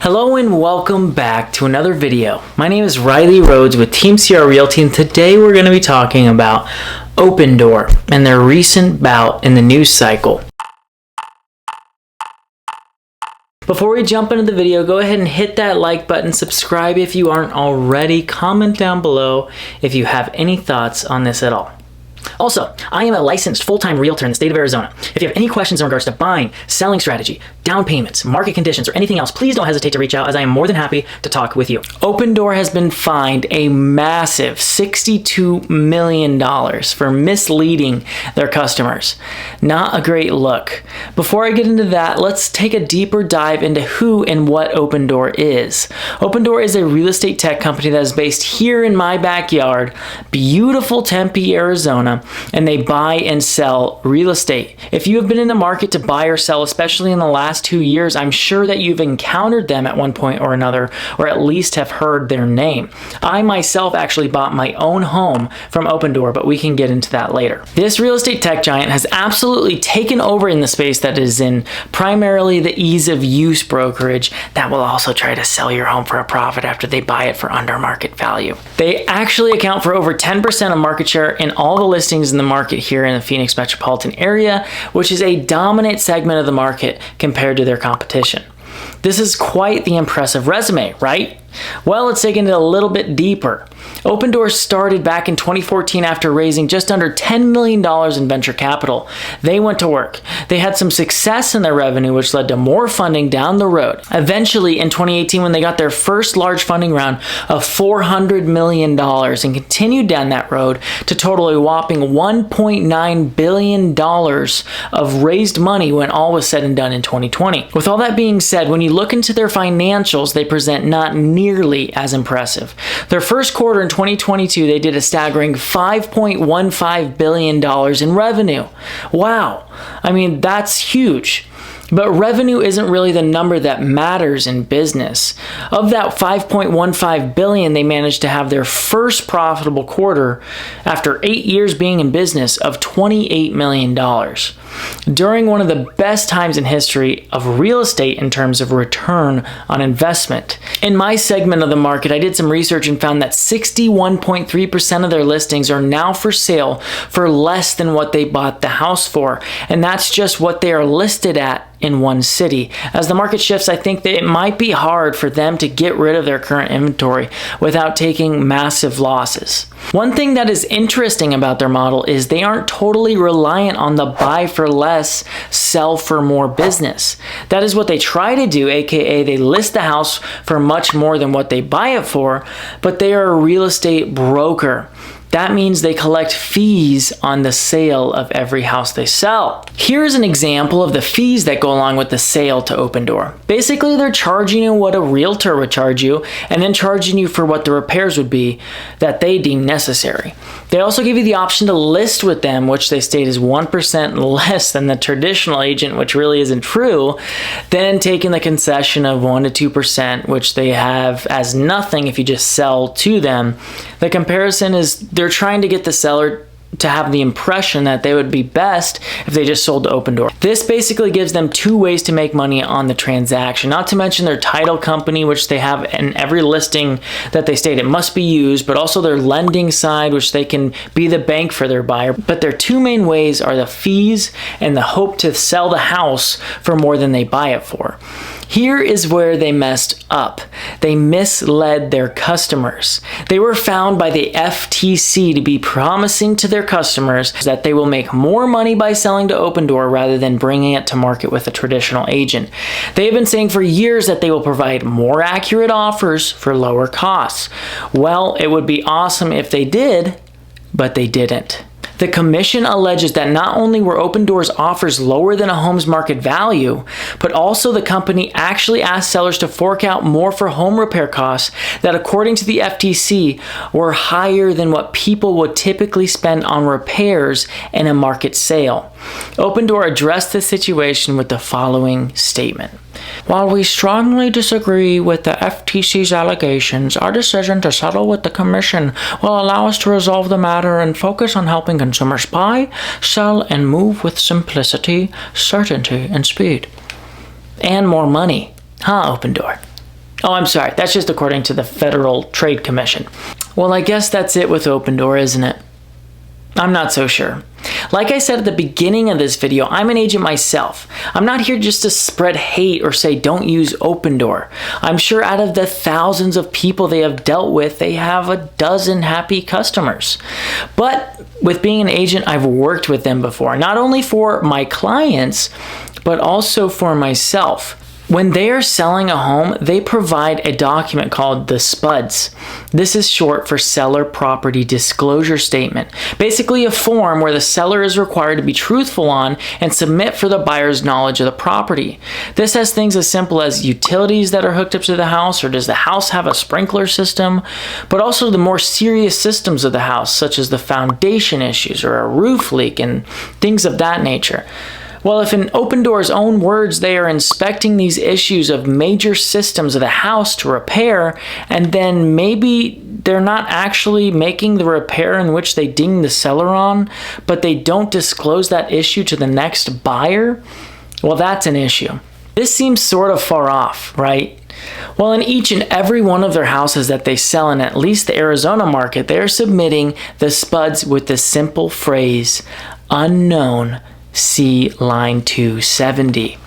Hello and welcome back to another video. My name is Rhodes with Team CR Realty, and today we're going to be talking about OpenDoor and their recent bout in the news cycle. Before we jump into the video, go ahead and hit that like button, subscribe if you aren't already, comment down below if you have any thoughts on this at all. Also, I am a licensed full-time realtor in the state of Arizona. If you have any questions in regards to buying, selling strategy, down payments, market conditions, or anything else, please don't hesitate to reach out, as I am more than happy to talk with you. OpenDoor has been fined a massive $62 million for misleading their customers. Not a great look. Before I get into that, let's take a deeper dive into who and what OpenDoor is. OpenDoor is a real estate tech company that is based here in my backyard, beautiful Tempe, Arizona, and they buy and sell real estate. If you have been in the market to buy or sell, especially in the last 2 years, I'm sure that you've encountered them at one point or another, or at least have heard their name. I myself actually bought my own home from OpenDoor, but we can get into that later. This real estate tech giant has absolutely taken over in the space that is in, primarily the ease of use brokerage that will also try to sell your home for a profit after they buy it for under market value. They actually account for over 10% of market share in all the listings in the market here in the Phoenix metropolitan area, which is a dominant segment of the market compared to their competition. This is quite the impressive resume, right? Well, let's dig into it a little bit deeper. OpenDoor started back in 2014 after raising just under $10 million in venture capital. They went to work. They had some success in their revenue, which led to more funding down the road. Eventually, in 2018, when they got their first large funding round of $400 million and continued down that road to total a whopping $1.9 billion of raised money when all was said and done in 2020. With all that being said, when you look into their financials, they present not nearly as impressive. Their first quarter in 2022, they did a staggering $5.15 billion in revenue. Wow. I mean, that's huge. But revenue isn't really the number that matters in business. Of that $5.15 billion, they managed to have their first profitable quarter after 8 years being in business of $28 million. During one of the best times in history of real estate in terms of return on investment. In my segment of the market, I did some research and found that 61.3% of their listings are now for sale for less than what they bought the house for. And that's just what they are listed at in one city. As the market shifts, I think that it might be hard for them to get rid of their current inventory without taking massive losses. One thing that is interesting about their model is they aren't totally reliant on the buy for less, sell for more business. That is what they try to do, aka they list the house for much more than what they buy it for, but they are a real estate broker. That means they collect fees on the sale of every house they sell. Here's an example of the fees that go along with the sale to OpenDoor. Basically, they're charging you what a realtor would charge you, and then charging you for what the repairs would be that they deem necessary. They also give you the option to list with them, which they state is 1% less than the traditional agent, which really isn't true, then taking the concession of 1 to 2%, which they have as nothing if you just sell to them. The comparison is they're trying to get the seller to have the impression that they would be best if they just sold to OpenDoor. This basically gives them 2 ways to make money on the transaction, not to mention their title company, which they have in every listing that they state it must be used, but also their lending side, which they can be the bank for their buyer. But their 2 main ways are the fees and the hope to sell the house for more than they buy it for. Here is where they messed up. They misled their customers. They were found by the FTC to be promising to their customers that they will make more money by selling to OpenDoor rather than bringing it to market with a traditional agent. They have been saying for years that they will provide more accurate offers for lower costs. Well, it would be awesome if they did, but they didn't. The commission alleges that not only were OpenDoor's offers lower than a home's market value, but also the company actually asked sellers to fork out more for home repair costs that, according to the FTC, were higher than what people would typically spend on repairs in a market sale. OpenDoor addressed the situation with the following statement. While we strongly disagree with the FTC's allegations, our decision to settle with the Commission will allow us to resolve the matter and focus on helping consumers buy, sell, and move with simplicity, certainty, and speed. And more money. Huh, OpenDoor? Oh, I'm sorry. That's just according to the Federal Trade Commission. Well, I guess that's it with OpenDoor, isn't it? I'm not so sure. Like I said at the beginning of this video, I'm an agent myself. I'm not here just to spread hate or say don't use OpenDoor. I'm sure out of the thousands of people they have dealt with, they have a dozen happy customers. But with being an agent, I've worked with them before, not only for my clients, but also for myself. When they are selling a home, they provide a document called the SPUDS. This is short for Seller Property Disclosure Statement. Basically a form where the seller is required to be truthful on and submit for the buyer's knowledge of the property. This has things as simple as utilities that are hooked up to the house, or does the house have a sprinkler system, but also the more serious systems of the house, such as the foundation issues or a roof leak and things of that nature. Well, if in OpenDoor's own words, they are inspecting these issues of major systems of the house to repair, and then maybe they're not actually making the repair in which they ding the seller on, but they don't disclose that issue to the next buyer, well, that's an issue. This seems sort of far off, right? Well, in each and every one of their houses that they sell in at least the Arizona market, they are submitting the SPUDS with the simple phrase, unknown, see line 270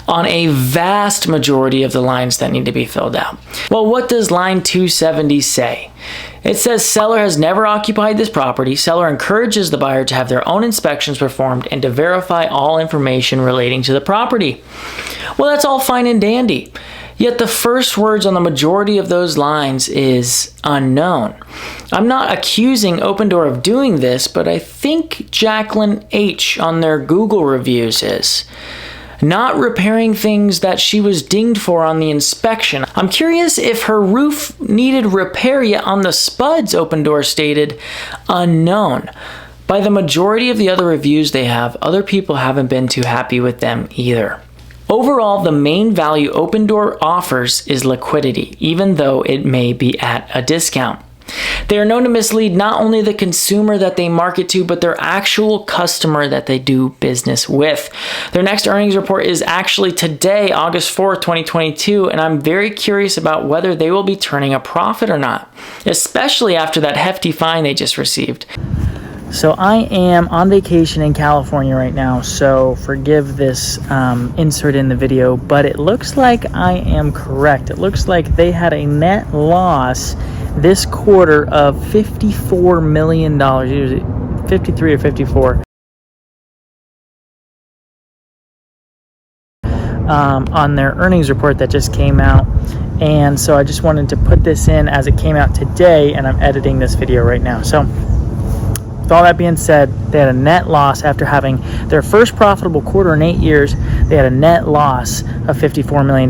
on a vast majority of the lines that need to be filled out. Well, what does line 270 say? It says seller has never occupied this property. Seller encourages the buyer to have their own inspections performed and to verify all information relating to the property. Well, that's all fine and dandy. Yet the first words on the majority of those lines is unknown. I'm not accusing OpenDoor of doing this, but I think Jacqueline H. on their Google reviews is. Not repairing things that she was dinged for on the inspection. I'm curious if her roof needed repair, yet on the SPUDS OpenDoor stated unknown. By the majority of the other reviews they have, other people haven't been too happy with them either. Overall, the main value OpenDoor offers is liquidity, even though it may be at a discount. They are known to mislead not only the consumer that they market to, but their actual customer that they do business with. Their next earnings report is actually today, August 4th, 2022, and I'm very curious about whether they will be turning a profit or not, especially after that hefty fine they just received. So I am on vacation in California right now, so forgive this insert in the video, but it looks like I am correct. It looks like they had a net loss this quarter of $54 million, usually 53 or 54, on their earnings report that just came out. And so I just wanted to put this in as it came out today, and I'm editing this video right now. So with all that being said, they had a net loss after having their first profitable quarter in 8 years. They had a net loss of $54 million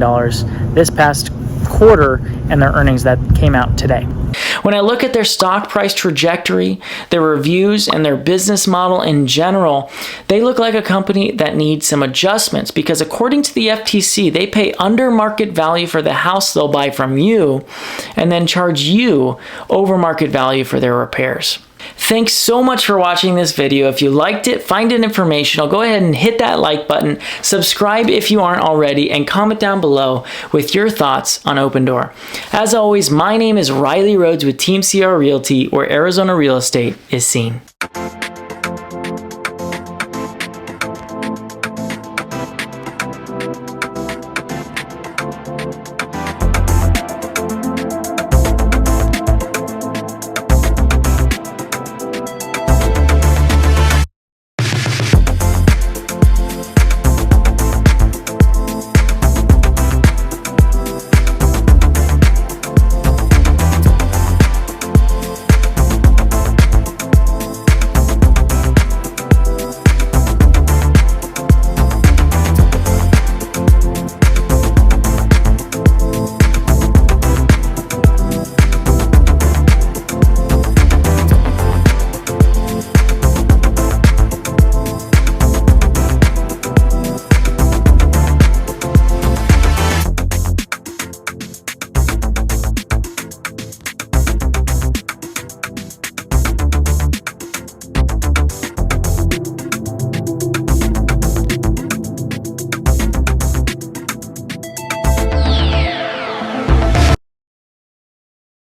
this past quarter, and their earnings that came out today. When I look at their stock price trajectory, their reviews, and their business model in general, they look like a company that needs some adjustments, because according to the FTC, they pay under market value for the house they'll buy from you and then charge you over market value for their repairs. Thanks so much for watching this video. If you liked it, find it informational, go ahead and hit that like button, subscribe if you aren't already, and comment down below with your thoughts on OpenDoor. As always, my name is Rhodes with Team CR Realty, where Arizona real estate is seen.